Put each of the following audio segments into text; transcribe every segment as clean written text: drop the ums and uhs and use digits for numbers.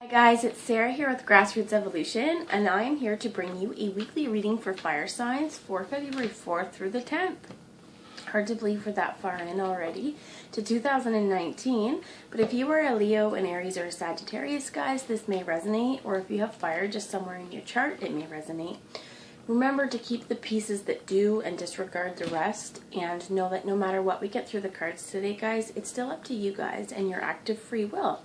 Hi guys, it's Sarah here with Grassroots Evolution, and I am here to bring you a weekly reading for fire signs for February 4th through the 10th. Hard to believe we're that far in already to 2019, but if you are a Leo, an Aries, or a Sagittarius, guys, this may resonate, or if you have fire just somewhere in your chart, it may resonate. Remember to keep the pieces that do and disregard the rest, and know that no matter what we get through the cards today, guys, it's still up to you guys and your active free will.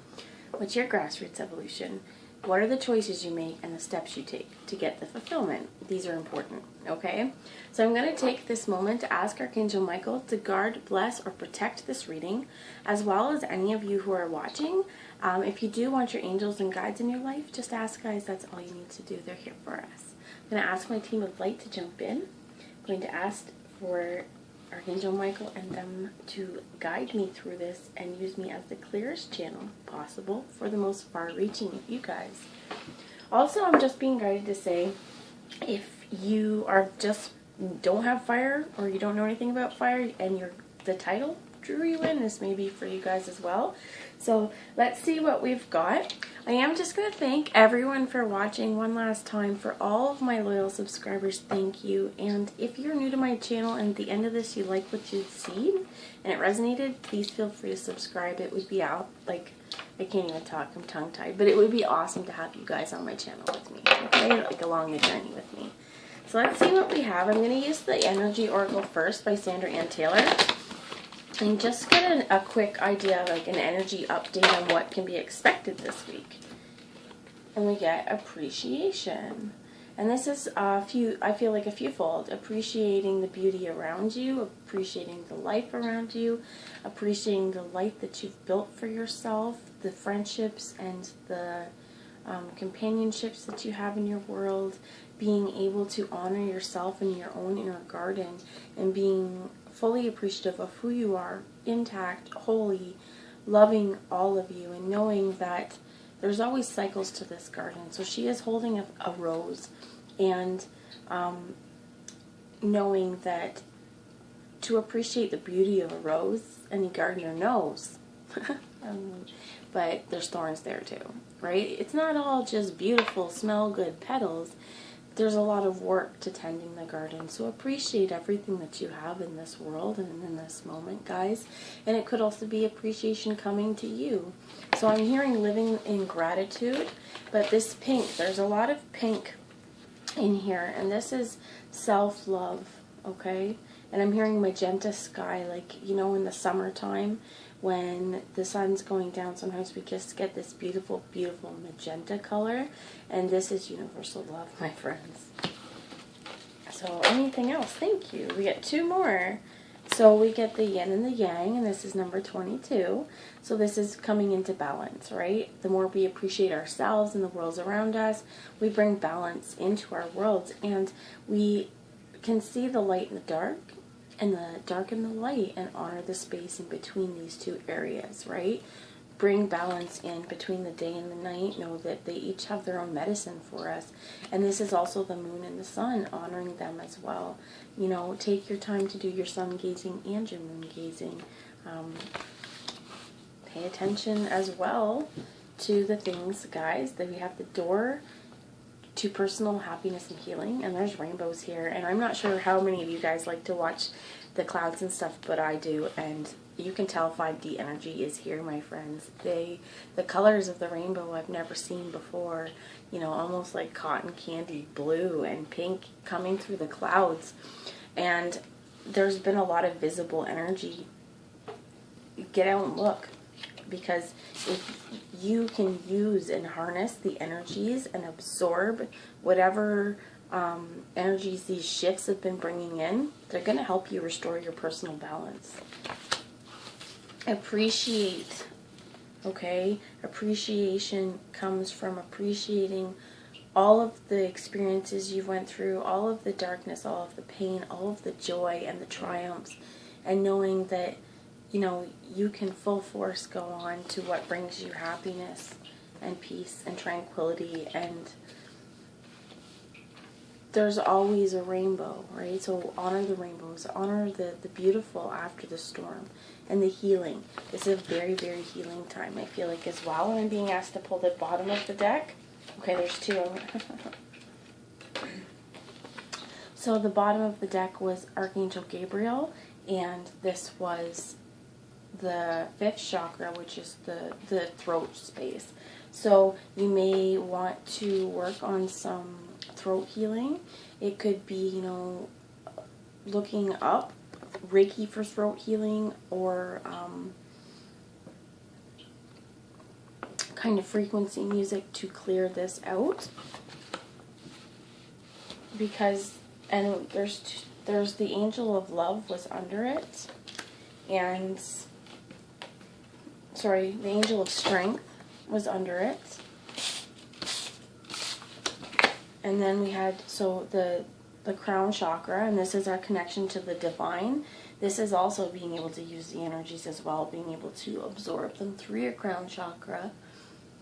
What's your grassroots evolution? What are the choices you make and the steps you take to get the fulfillment? These are important, okay? So I'm going to take this moment to ask Archangel Michael to guard, bless, or protect this reading, as well as any of you who are watching. If you do want your angels and guides in your life, just ask, guys. That's all you need to do. They're here for us. I'm going to ask my team of light to jump in. I'm going to ask for Archangel Michael and them to guide me through this and use me as the clearest channel possible for the most far-reaching of you guys. Also, I'm just being guided to say, if you don't have fire, or you don't know anything about fire, and the title drew you in, this may be for you guys as well. So let's see what we've got. I am just going to thank everyone for watching one last time. For all of my loyal subscribers, thank you. And if you're new to my channel and at the end of this you like what you've seen and it resonated, please feel free to subscribe. It would be I can't even talk, I'm tongue-tied, but it would be awesome to have you guys on my channel with me, okay? Like along the journey with me. So let's see what we have. I'm going to use the Energy Oracle first by Sandra Ann Taylor. And just get a quick idea, like an energy update on what can be expected this week. And we get appreciation. And this is I feel like a fewfold. Appreciating the beauty around you, appreciating the life around you, appreciating the life that you've built for yourself, the friendships and the companionships that you have in your world, being able to honor yourself in your own inner garden, and being fully appreciative of who you are, intact, holy, loving all of you, and knowing that there's always cycles to this garden. So she is holding a rose, and knowing that to appreciate the beauty of a rose, any gardener knows, but there's thorns there too, right? It's not all just beautiful, smell good petals. There's a lot of work to tending the garden. So appreciate everything that you have in this world and in this moment, guys. And it could also be appreciation coming to you. So I'm hearing living in gratitude, but this pink, there's a lot of pink in here, and this is self-love, okay? And I'm hearing magenta sky, like, you know, in the summertime when the sun's going down, sometimes we just get this beautiful, beautiful magenta color, and this is universal love, my friends. So anything else? Thank you. We get two more. So we get the yin and the yang, and this is number 22. So this is coming into balance, right? The more we appreciate ourselves and the worlds around us, we bring balance into our worlds, and we can see the light and the dark, and the dark and the light, and honor the space in between these two areas, right? Bring balance in between the day and the night. Know that they each have their own medicine for us. And this is also the moon and the sun, honoring them as well. You know, take your time to do your sun gazing and your moon gazing. Pay attention as well to the things, guys, that we have the door to personal happiness and healing, and there's rainbows here, and I'm not sure how many of you guys like to watch the clouds and stuff, but I do, and you can tell 5D energy is here, my friends. The colors of the rainbow I've never seen before, you know, almost like cotton candy blue and pink coming through the clouds, and there's been a lot of visible energy. Get out and look, because if you can use and harness the energies and absorb whatever energies these shifts have been bringing in, they're going to help you restore your personal balance. Appreciate, okay? Appreciation comes from appreciating all of the experiences you went through, all of the darkness, all of the pain, all of the joy and the triumphs, and knowing that, you know, you can full force go on to what brings you happiness and peace and tranquility. And there's always a rainbow, right? So honor the rainbows, honor the beautiful after the storm, and the healing. This is a very, very healing time, I feel like, as well. And I'm being asked to pull the bottom of the deck. Okay, there's two. So the bottom of the deck was Archangel Gabriel, and this was the 5th chakra, which is the throat space. So you may want to work on some throat healing. It could be, you know, looking up Reiki for throat healing, or kind of frequency music to clear this out. Because, and there's the Angel of Love was under it, and sorry, the Angel of Strength was under it. And then we had, so the crown chakra, and this is our connection to the divine. This is also being able to use the energies as well, being able to absorb them through your crown chakra,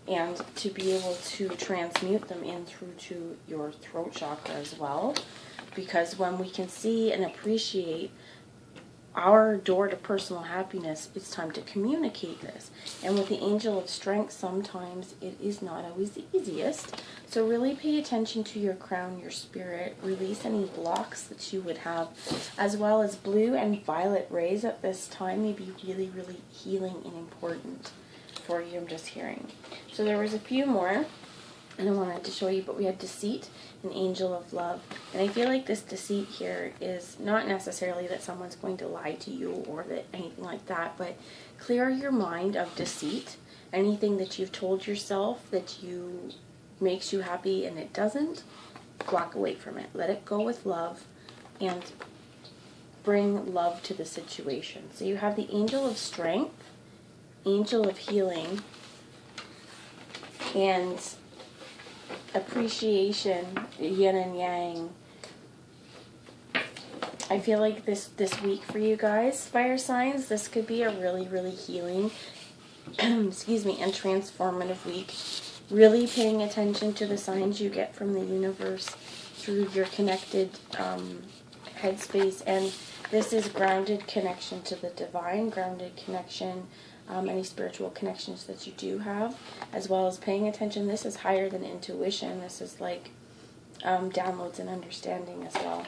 and to be able to transmute them in through to your throat chakra as well. Because when we can see and appreciate our door to personal happiness, it's time to communicate this. And with the Angel of Strength, sometimes it is not always the easiest. So really pay attention to your crown, your spirit. Release any blocks that you would have, as well as blue and violet rays at this time may be really, really healing and important for you. I'm just hearing. So there was a few more, and I wanted to show you, but we had Deceit, an Angel of Love. And I feel like this deceit here is not necessarily that someone's going to lie to you or that anything like that, but clear your mind of deceit. Anything that you've told yourself that you makes you happy and it doesn't, walk away from it. Let it go with love and bring love to the situation. So you have the Angel of Strength, Angel of Healing, and appreciation, yin and yang. I feel like this week for you guys, fire signs, this could be a really, really healing, excuse me, and transformative week. Really paying attention to the signs you get from the universe through your connected headspace. And this is grounded connection to the divine, grounded connection, any spiritual connections that you do have, as well as paying attention. This is higher than intuition. This is like downloads and understanding as well.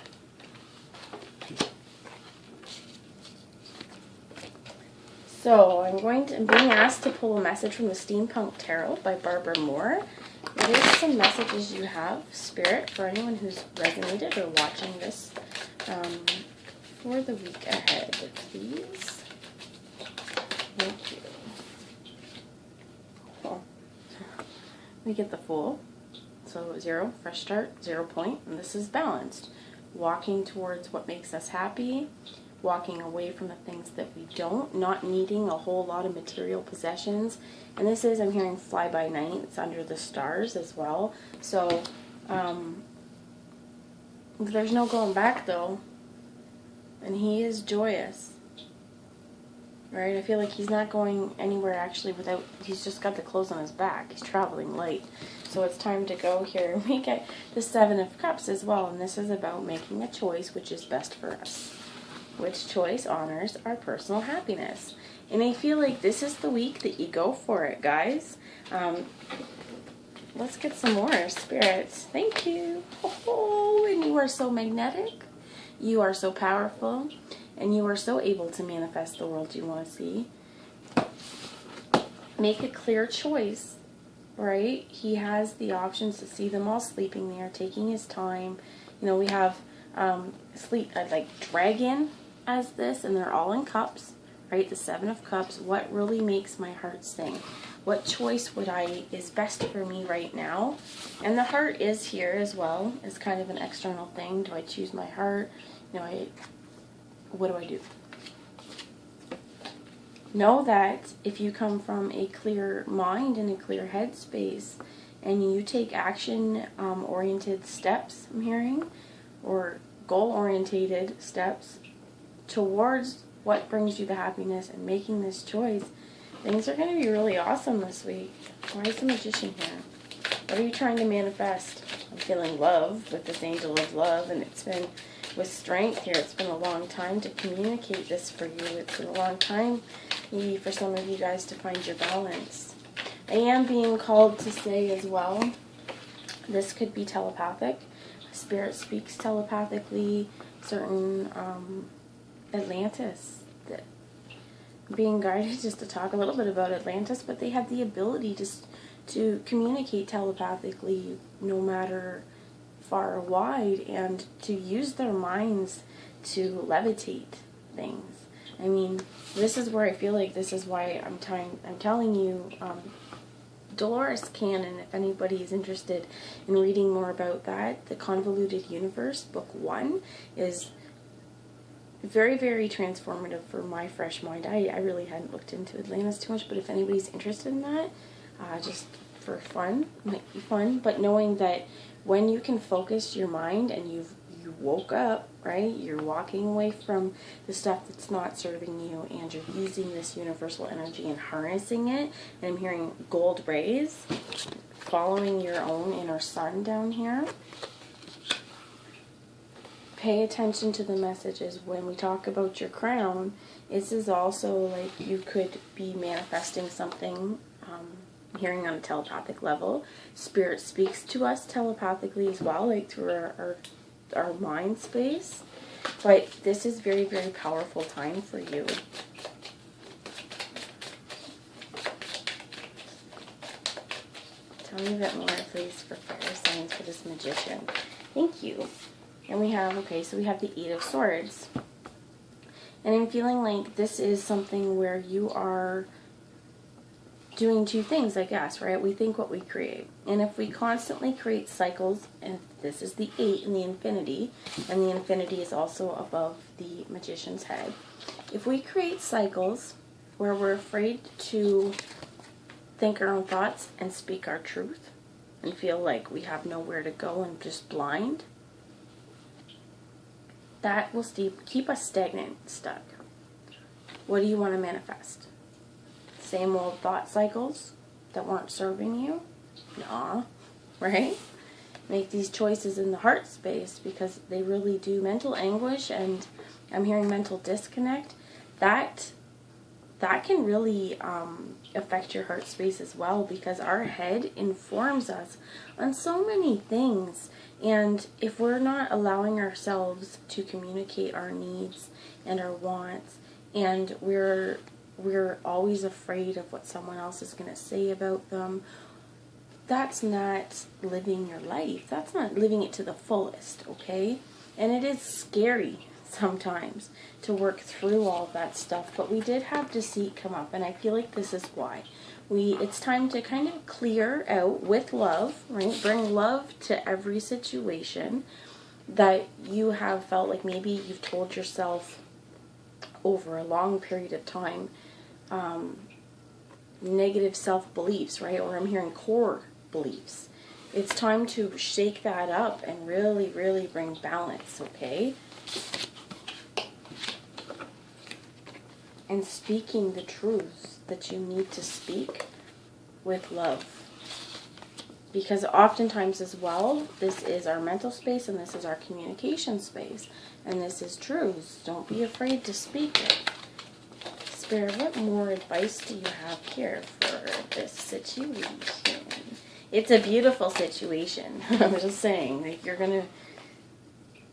So I'm being asked to pull a message from the Steampunk Tarot by Barbara Moore. What is some messages you have, Spirit, for anyone who's resonated or watching this for the week ahead, please? Thank you. Cool. We get the Fool. So 0, fresh start, 0 point, and this is balanced. Walking towards what makes us happy, walking away from the things that we don't, not needing a whole lot of material possessions. And this is, I'm hearing fly by night, it's under the stars as well. So there's no going back though. And he is joyous. Right? I feel like he's not going anywhere actually without, he's just got the clothes on his back. He's traveling light. So it's time to go here. We get the 7 of Cups as well. And this is about making a choice which is best for us. Which choice honors our personal happiness. And I feel like this is the week that you go for it, guys. Let's get some more spirits. Thank you. Oh, and you are so magnetic. You are so powerful. And you are so able to manifest the world you want to see. Make a clear choice, right? He has the options to see them all sleeping there, taking his time. You know, we have like Dragon as this, and they're all in cups, right? The 7 of Cups. What really makes my heart sing? What choice is best for me right now? And the heart is here as well. It's kind of an external thing. Do I choose my heart? You know, what do I do? Know that if you come from a clear mind and a clear headspace, and you take action-oriented steps, I'm hearing, or goal-orientated steps towards what brings you the happiness and making this choice, things are going to be really awesome this week. Why is the Magician here? What are you trying to manifest? I'm feeling love with this angel of love, and it's been with strength here. It's been a long time to communicate this for you. It's been a long time maybe for some of you guys to find your balance. I am being called to say as well, this could be telepathic. Spirit speaks telepathically. Certain Atlantis, that being guided just to talk a little bit about Atlantis, but they have the ability to communicate telepathically no matter far or wide, and to use their minds to levitate things. I mean, this is where I feel like this is why I'm telling you, Dolores Cannon, if anybody is interested in reading more about that, The Convoluted Universe, Book 1, is very, very transformative for my fresh mind. I really hadn't looked into Atlantis too much, but if anybody's interested in that, just for fun, might be fun. But knowing that when you can focus your mind and you woke up, right? You're walking away from the stuff that's not serving you, and you're using this universal energy and harnessing it. And I'm hearing gold rays, following your own inner sun down here. Pay attention to the messages. When we talk about your crown, this is also like you could be manifesting something, hearing on a telepathic level. Spirit speaks to us telepathically as well, like through our mind space. But this is very, very powerful time for you. Tell me a bit more, please, for fire signs for this magician. Thank you. And we have, okay, so we have the Eight of Swords. And I'm feeling like this is something where you are doing two things, I guess, right? We think what we create. And if we constantly create cycles, and this is the 8 in the infinity, and the infinity is also above the magician's head. If we create cycles where we're afraid to think our own thoughts and speak our truth, and feel like we have nowhere to go and just blind, that will keep us stagnant, stuck. What do you want to manifest? Same old thought cycles that weren't serving you? Nah, right? Make these choices in the heart space, because they really do. Mental anguish, and I'm hearing mental disconnect, that can really affect your heart space as well, because our head informs us on so many things. And if we're not allowing ourselves to communicate our needs and our wants, and we're always afraid of what someone else is going to say about them, that's not living your life. That's not living it to the fullest, okay? And it is scary sometimes to work through all of that stuff, but we did have deceit come up, and I feel like this is why. It's time to kind of clear out with love, right? Bring love to every situation that you have felt like maybe you've told yourself over a long period of time, negative self-beliefs, right? Or I'm hearing core beliefs. It's time to shake that up and really, really bring balance, okay? And speaking the truths that you need to speak with love. Because oftentimes as well, this is our mental space and this is our communication space. And this is truths. Don't be afraid to speak it. Spirit, what more advice do you have here for this situation? It's a beautiful situation. I'm just saying, like, you're going to,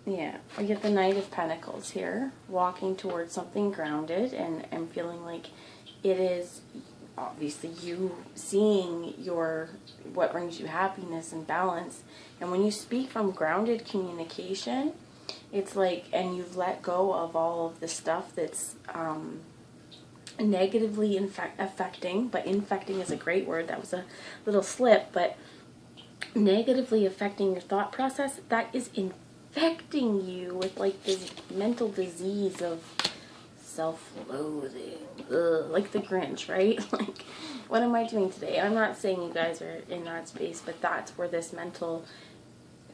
yeah, we get the Knight of Pentacles here, walking towards something grounded, and I'm feeling like it is obviously you seeing what brings you happiness and balance. And when you speak from grounded communication, it's like, and you've let go of all of the stuff that's negatively affecting, but infecting is a great word, that was a little slip, but negatively affecting your thought process, that is infecting you with like this mental disease of self-loathing. Ugh, like the Grinch, right? Like, what am I doing today? I'm not saying you guys are in that space, but that's where this mental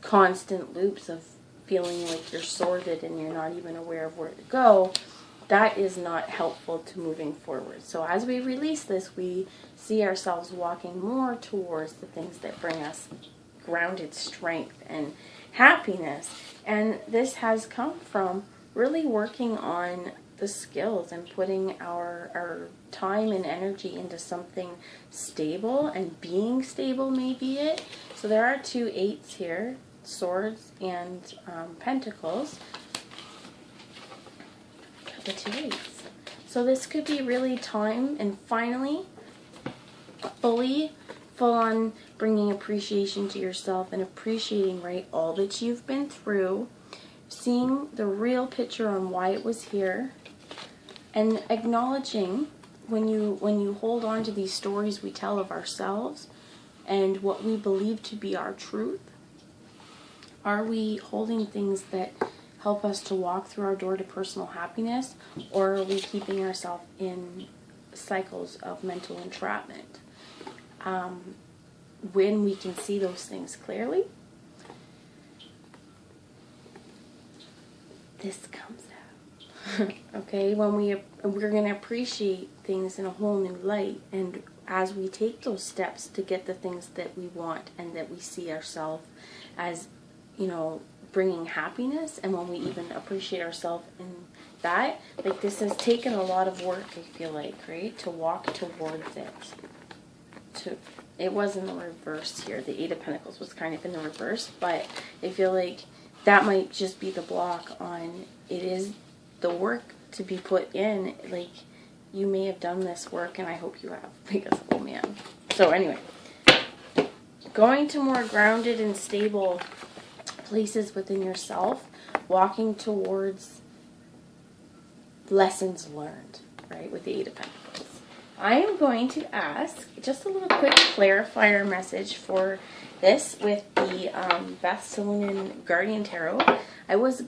constant loops of feeling like you're sorted and you're not even aware of where to go, that is not helpful to moving forward. So as we release this, we see ourselves walking more towards the things that bring us grounded strength and happiness. And this has come from really working on the skills and putting our time and energy into something stable, and being stable may be it. So there are 2 8s here, swords and pentacles. The 2 8s. So this could be really time and finally full on bringing appreciation to yourself and appreciating, right, all that you've been through, seeing the real picture on why it was here, and acknowledging when you hold on to these stories we tell of ourselves and what we believe to be our truth. Are we holding things that help us to walk through our door to personal happiness, or are we keeping ourselves in cycles of mental entrapment? When we can see those things clearly, this comes out. Okay, when we're going to appreciate things in a whole new light, and as we take those steps to get the things that we want and that we see ourselves as, you know, bringing happiness, and when we even appreciate ourselves in that, like, this has taken a lot of work, I feel like, right, to walk towards it. It was in the reverse here. The 8 of Pentacles was kind of in the reverse, but I feel like that might just be the block on it is the work to be put in. Like, you may have done this work, and I hope you have, because, oh man. So anyway, going to more grounded and stable places within yourself, walking towards lessons learned, right, with the 8 of Pentacles. I am going to ask just a little quick clarifier message for this with the Beth Salonen Guardian Tarot. I was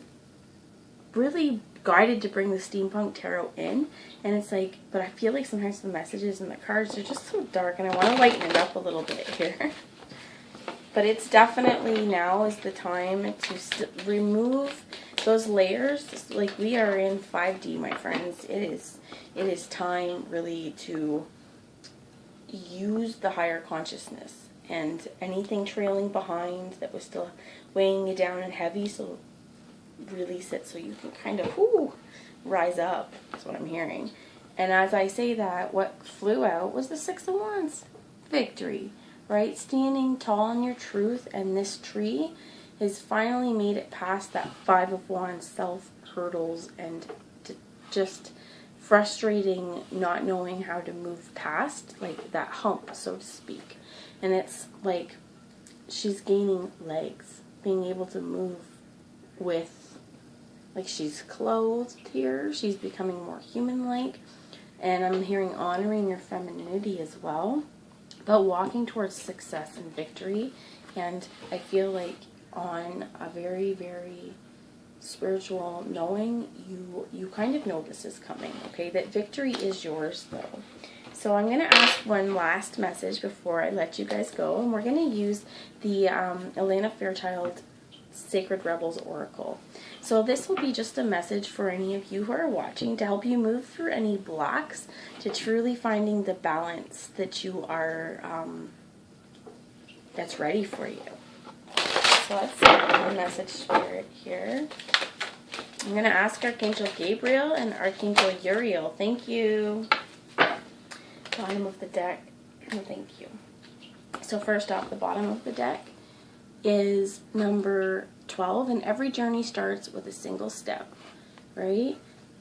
really guided to bring the Steampunk Tarot in, and it's like, but I feel like sometimes the messages and the cards are just so dark, and I want to lighten it up a little bit here. But it's definitely now is the time to remove those layers. Like, we are in 5D, my friends. It is time really to use the higher consciousness, and anything trailing behind that was still weighing you down and heavy, so release it so you can kind of rise up. That's what I'm hearing. And as I say that, what flew out was the 6 of Wands. Victory. Right? Standing tall in your truth, and this tree has finally made it past that 5 of Wands self-hurdles and just frustrating not knowing how to move past, like, that hump, so to speak. And it's like she's gaining legs, being able to move with, like, she's clothed here, she's becoming more human-like, and I'm hearing honoring your femininity as well. But walking towards success and victory, and I feel like on a very, very spiritual knowing, you kind of know this is coming, okay? That victory is yours, though. So I'm going to ask one last message before I let you guys go, and we're going to use the Elena Fairchild Sacred Rebels Oracle. So this will be just a message for any of you who are watching to help you move through any blocks to truly finding the balance that you are, that's ready for you. So let's see the message spirit here. I'm going to ask Archangel Gabriel and Archangel Uriel. Thank you. Bottom of the deck. Oh, thank you. So first off, the bottom of the deck is number 12, and every journey starts with a single step, right?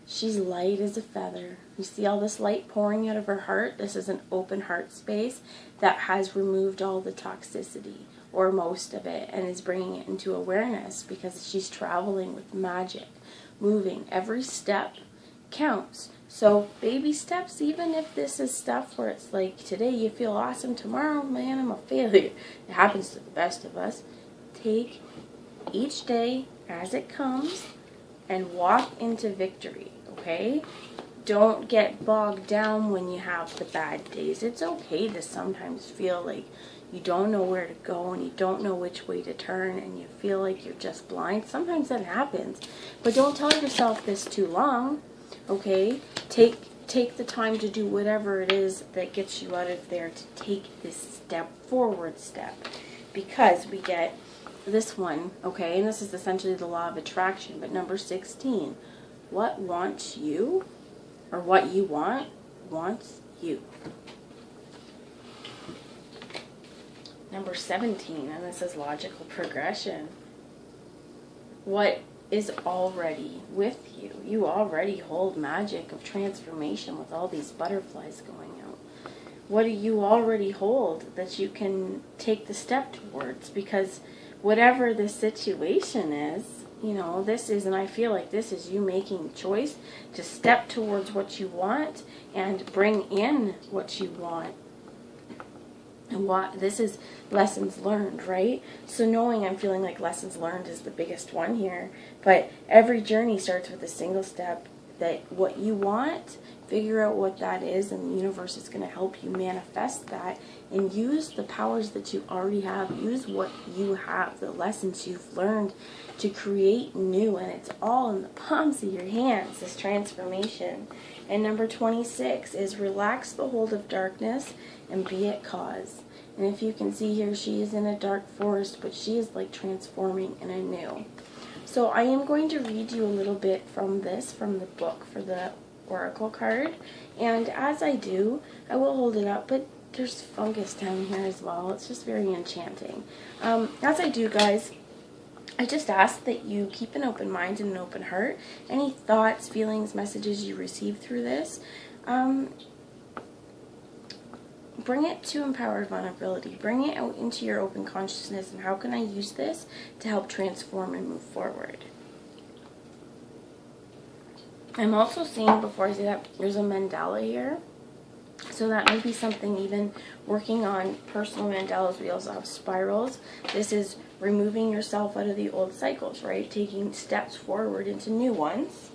She's light as a feather. You see all this light pouring out of her heart? This is an open heart space that has removed all the toxicity, or most of it, and is bringing it into awareness because she's traveling with magic, moving. Every step counts. So baby steps, even if this is stuff where it's like today you feel awesome, tomorrow, man, I'm a failure. It happens to the best of us. Take each day as it comes and walk into victory, okay? Don't get bogged down when you have the bad days. It's okay to sometimes feel like you don't know where to go and you don't know which way to turn and you feel like you're just blind. Sometimes that happens. But don't tell yourself this too long, okay? Take the time to do whatever it is that gets you out of there, to take this forward step. because we get this one, okay, and this is essentially the law of attraction, but number 16, what wants you, or what you want, wants you. Number 17, and this is logical progression. What is already with you. You already hold magic of transformation with all these butterflies going out. What do you already hold that you can take the step towards? Because whatever the situation is, you know, this is, and I feel like this is you making a choice to step towards what you want and bring in what you want. And what this is lessons learned, right? So knowing, I'm feeling like lessons learned is the biggest one here. But every journey starts with a single step, that what you want, figure out what that is, and the universe is going to help you manifest that, and use the powers that you already have. Use what you have, the lessons you've learned, to create new, and it's all in the palms of your hands, this transformation. And number 26 is relax the hold of darkness and be at cause. And if you can see here, she is in a dark forest, but she is like transforming in a new. So I am going to read you a little bit from this, from the book for the oracle card. And as I do, I will hold it up, but there's fungus down here as well. It's just very enchanting. As I do, guys, I just ask that you keep an open mind and an open heart. Any thoughts, feelings, messages you receive through this, bring it to empowered vulnerability. Bring it out into your open consciousness, and how can I use this to help transform and move forward? I'm also seeing, before I say that, there's a mandala here. So that may be something, even working on personal mandalas. We also have spirals. This is removing yourself out of the old cycles, right? Taking steps forward into new ones.